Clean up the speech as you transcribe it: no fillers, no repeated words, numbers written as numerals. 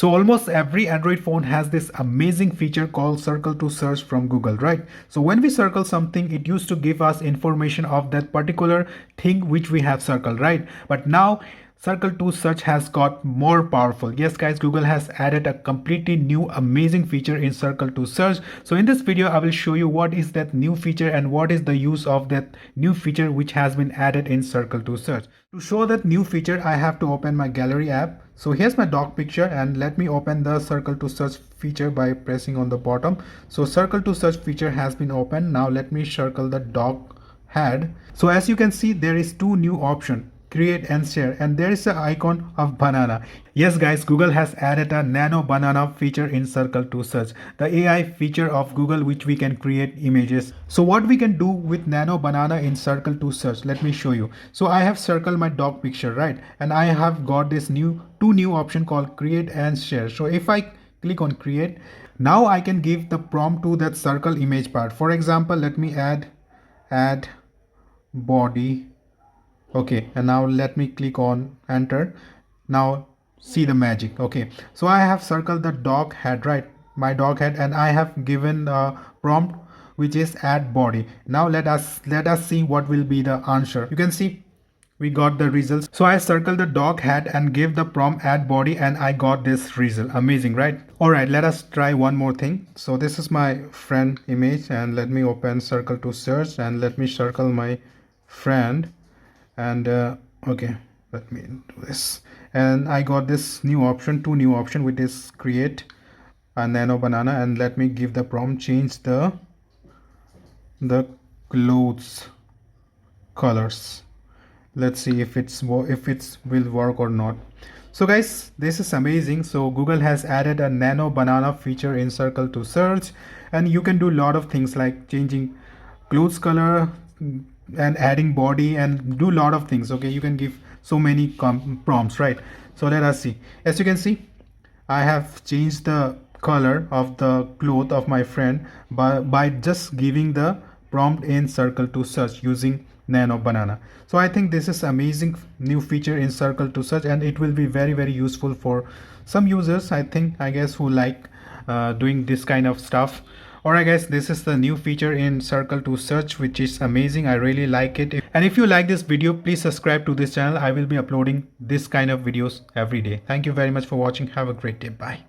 So almost every Android phone has this amazing feature called circle to search from Google, right? So when we circle something, it used to give us information of that particular thing which we have circled, right? But now circle to search has got more powerful. Yes guys, Google has added a completely new amazing feature in circle to search. So in this video I will show you what is that new feature and what is the use of that new feature which has been added in circle to search. To show that new feature, I have to open my gallery app. So here's my dog picture, and let me open the circle to search feature by pressing on the bottom. So circle to search feature has been opened. Now let me circle the dog head. So as you can see, there is two new options, create and share, and there is an icon of banana. Yes guys, Google has added a nano banana feature in circle to search, the AI feature of Google which we can create images. So what we can do with nano banana in circle to search, let me show you. So I have circled my dog picture, right? And I have got this two new option called create and share. So if I click on create, now I can give the prompt to that circle image part. For example, let me add body. Okay, and now let me click on enter. Now see the magic. Okay, so I have circled the dog head, right? My dog head, and I have given a prompt which is add body. Now let us see what will be the answer. You can see we got the results. So I circled the dog head and gave the prompt add body, and I got this result. Amazing, right? All right, let us try one more thing. So this is my friend image, and let me open circle to search and let me circle my friend. And okay, let me do this, and I got this new option, two new option, which is create a nano banana, and let me give the prompt change the clothes colors. Let's see if it will work or not. So guys, this is amazing. So Google has added a nano banana feature in circle to search, and you can do a lot of things like changing clothes color and adding body and do a lot of things. Okay, you can give so many prompts, right? So let us see. As you can see, I have changed the color of the cloth of my friend by just giving the prompt in circle to search using nano banana. So I think this is amazing new feature in circle to search, and it will be very useful for some users, I guess, who like doing this kind of stuff. Alright guys, this is the new feature in circle to search, which is amazing. I really like it. And if you like this video, please subscribe to this channel. I will be uploading this kind of videos every day. Thank you very much for watching. Have a great day. Bye.